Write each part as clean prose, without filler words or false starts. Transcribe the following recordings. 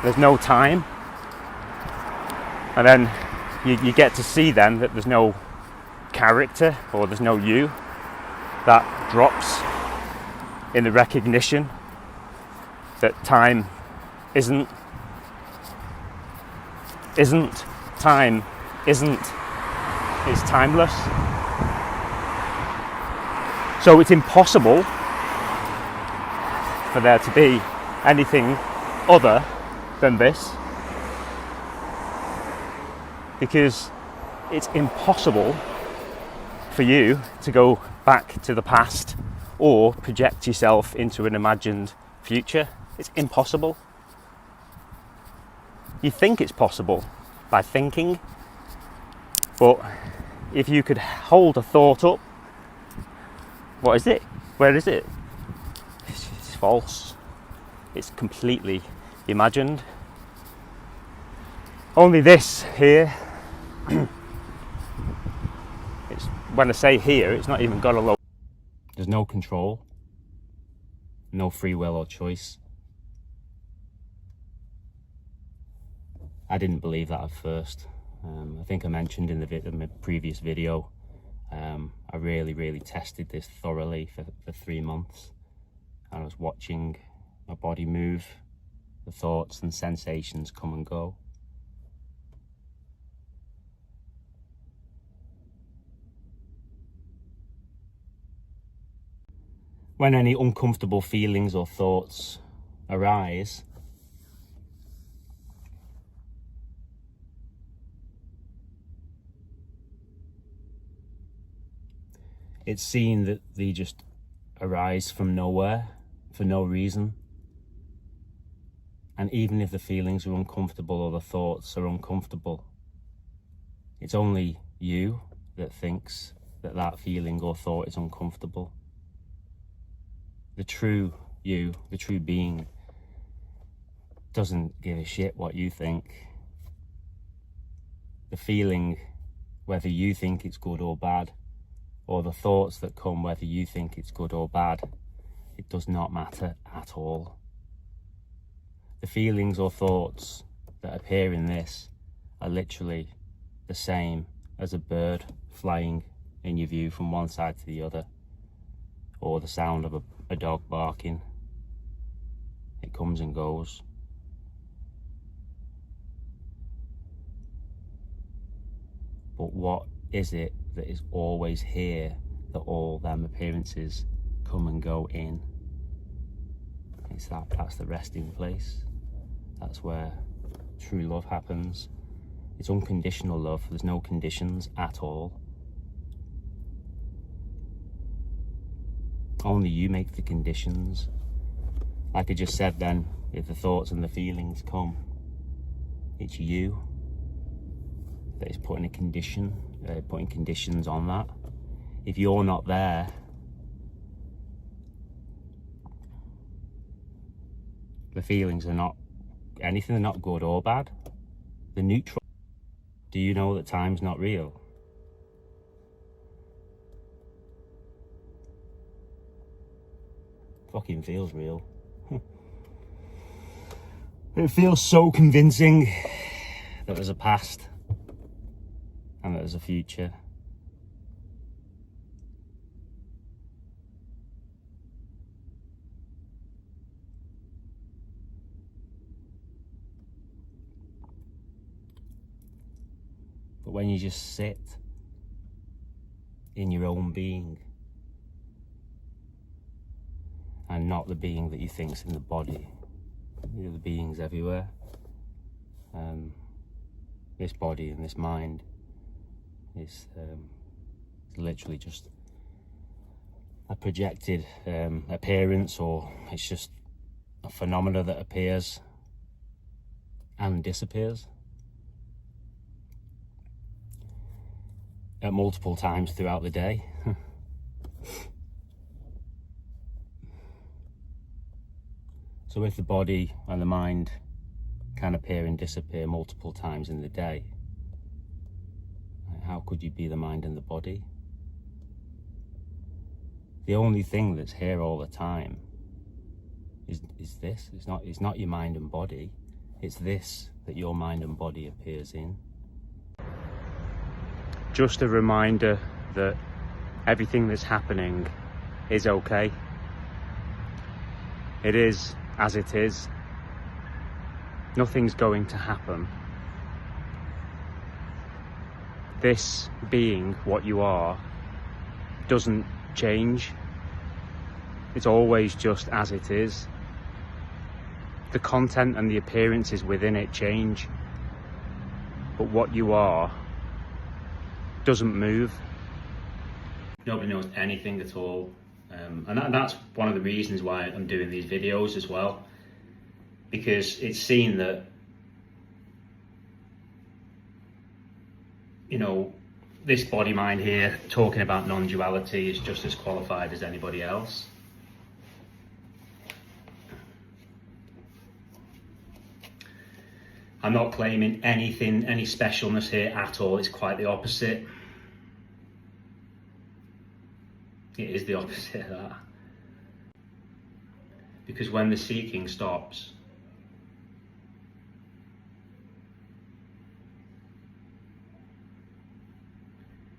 there's no time, and then you get to see then that there's no character, or there's no you. That drops in the recognition that time isn't time isn't, it's timeless. So it's impossible for there to be anything other than this, because it's impossible for you to go back to the past or project yourself into an imagined future. It's impossible. You think it's possible by thinking, but if you could hold a thought up, what is it? Where is it? It's false. It's completely imagined. Only this here, it's, when I say here, it's not even got a low. There's no control, no free will or choice. I didn't believe that at first. I think I mentioned in my previous video, I really tested this thoroughly for 3 months. I was watching my body move, the thoughts and sensations come and go. When any uncomfortable feelings or thoughts arise, it's seen that they just arise from nowhere, for no reason. And even if the feelings are uncomfortable or the thoughts are uncomfortable, it's only you that thinks that feeling or thought is uncomfortable. The true you, the true being, doesn't give a shit what you think. The feeling, whether you think it's good or bad, or the thoughts that come, whether you think it's good or bad, it does not matter at all. The feelings or thoughts that appear in this are literally the same as a bird flying in your view from one side to the other, or the sound of a dog barking. It comes and goes. But what is it that is always here, that all them appearances come and go in? It's that's the resting place. That's where true love happens. It's unconditional love. There's no conditions at all. Only you make the conditions. Like I just said then, if the thoughts and the feelings come, it's you that is putting putting conditions on that. If you're not there, the feelings are not anything, they're not good or bad. They're neutral. Do you know that time's not real? Fucking feels real. It feels so convincing that there's a past and that there's a future. But when you just sit in your own being, and not the being that you think's in the body, the being's everywhere. This body and this mind is literally just a projected appearance, or it's just a phenomena that appears and disappears at multiple times throughout the day. So if the body and the mind can appear and disappear multiple times in the day, how could you be the mind and the body? The only thing that's here all the time is this. It's not your mind and body. It's this that your mind and body appears in. Just a reminder that everything that's happening is okay. It is as it is. Nothing's going to happen. This being what you are doesn't change. It's always just as it is. The content and the appearances within it change, but what you are doesn't move. Nobody knows anything at all, and that's one of the reasons why I'm doing these videos as well, because it's seen that, you know, this body mind here talking about non-duality is just as qualified as anybody else. I'm not claiming anything, any specialness here at all. It's quite the opposite. It is the opposite of that. Because when the seeking stops,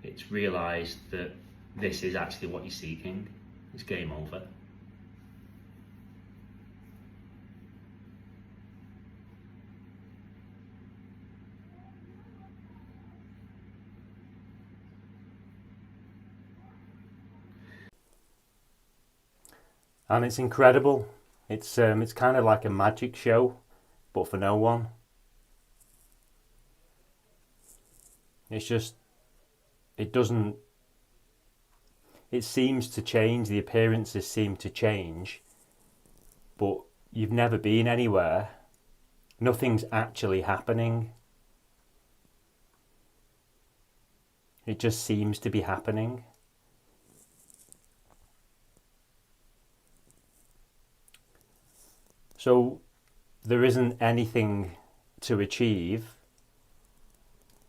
it's realised that this is actually what you're seeking. It's game over. And it's incredible. It's kind of like a magic show, but for no one. It's just, it seems to change, the appearances seem to change, but you've never been anywhere. Nothing's actually happening. It just seems to be happening. So there isn't anything to achieve.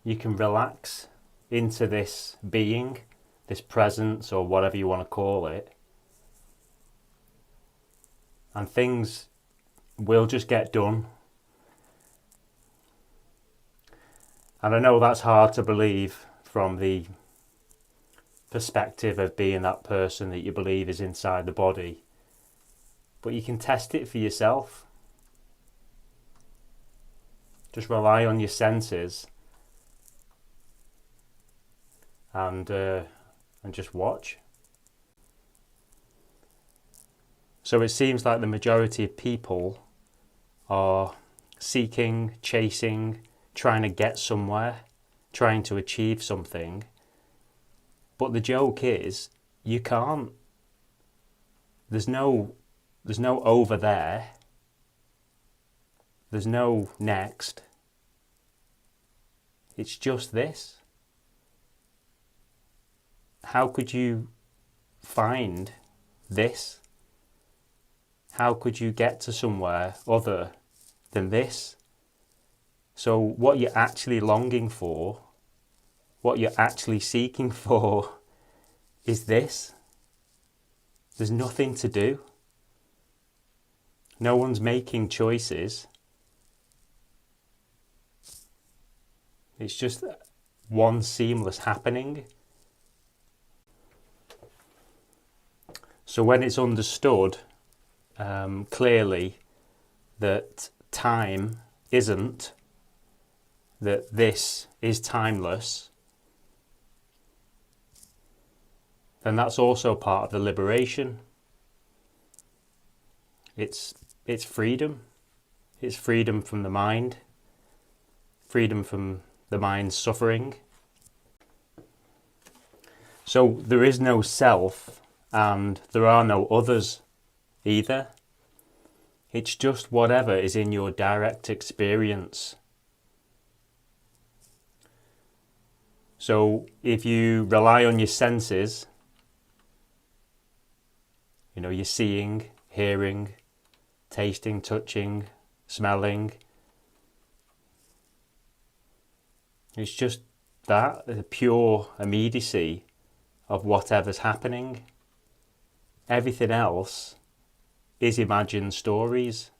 You can relax into this being, this presence, or whatever you want to call it, and things will just get done. And I know that's hard to believe from the perspective of being that person that you believe is inside the body. But you can test it for yourself. Just rely on your senses and just watch. So it seems like the majority of people are seeking, chasing, trying to get somewhere, trying to achieve something. But the joke is, you can't. There's no over there. There's no next. It's just this. How could you find this? How could you get to somewhere other than this? So what you're actually longing for, what you're actually seeking for, is this. There's nothing to do. No one's making choices. It's just one seamless happening. So when it's understood clearly that time isn't, that this is timeless, then that's also part of the liberation. It's freedom. It's freedom from the mind, freedom from the mind's suffering. So there is no self and there are no others either. It's just whatever is in your direct experience. So if you rely on your senses, you know, you're seeing, hearing, tasting, touching, smelling. It's just that, the pure immediacy of whatever's happening. Everything else is imagined stories.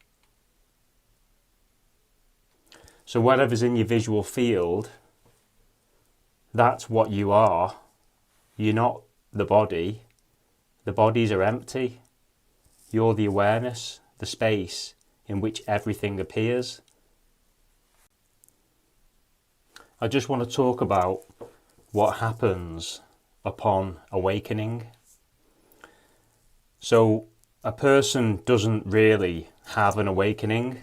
So whatever's in your visual field, that's what you are. You're not the body. The bodies are empty. You're the awareness, the space in which everything appears. I just want to talk about what happens upon awakening. So a person doesn't really have an awakening.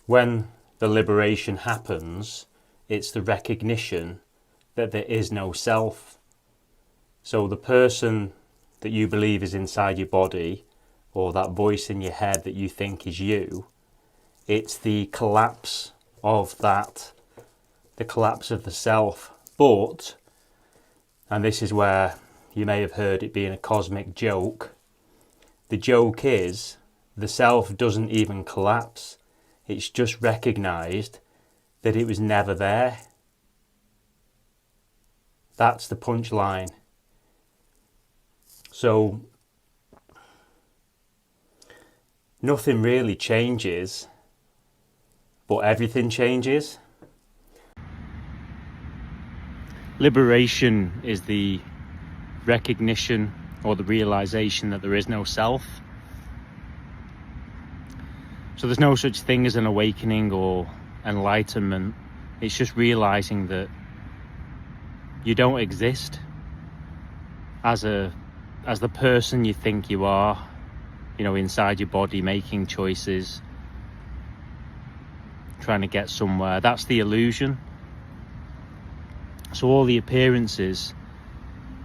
When the liberation happens, it's the recognition that there is no self. So the person that you believe is inside your body, or that voice in your head that you think is you, it's the collapse of that, the collapse of the self. But, and this is where you may have heard it being a cosmic joke, the joke is the self doesn't even collapse. It's just recognized that it was never there. That's the punchline. So nothing really changes, but everything changes. Liberation is the recognition or the realization that there is no self. So there's no such thing as an awakening or enlightenment. It's just realizing that you don't exist as the person you think you are, you know, inside your body, making choices, trying to get somewhere. That's the illusion. So all the appearances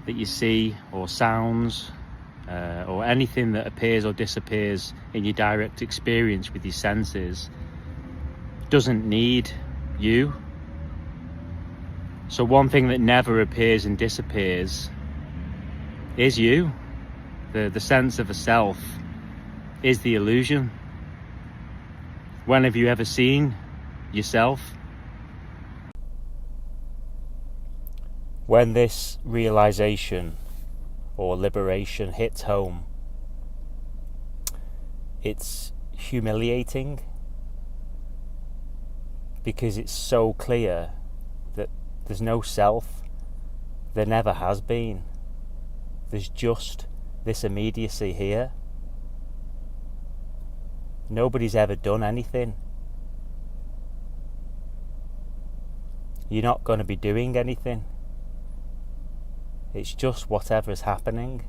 that you see, or sounds, or anything that appears or disappears in your direct experience with your senses, doesn't need you. So one thing that never appears and disappears is you. The sense of a self is the illusion. When have you ever seen yourself? When this realization or liberation hits home, it's humiliating, because it's so clear that there's no self. There never has been. There's just this immediacy here. Nobody's ever done anything. You're not going to be doing anything. It's just whatever's happening.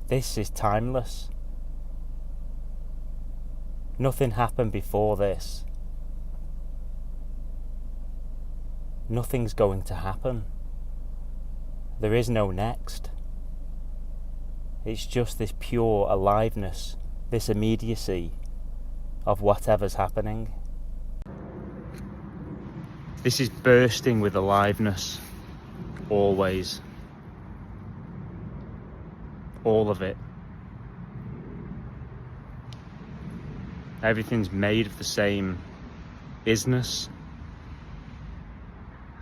This is timeless. Nothing happened before this. Nothing's going to happen. There is no next. It's just this pure aliveness, this immediacy of whatever's happening. This is bursting with aliveness, always. All of it. Everything's made of the same isness,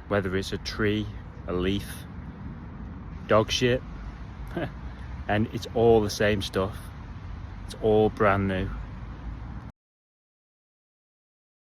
whether it's a tree, a leaf, dog shit, and it's all the same stuff. It's all brand new.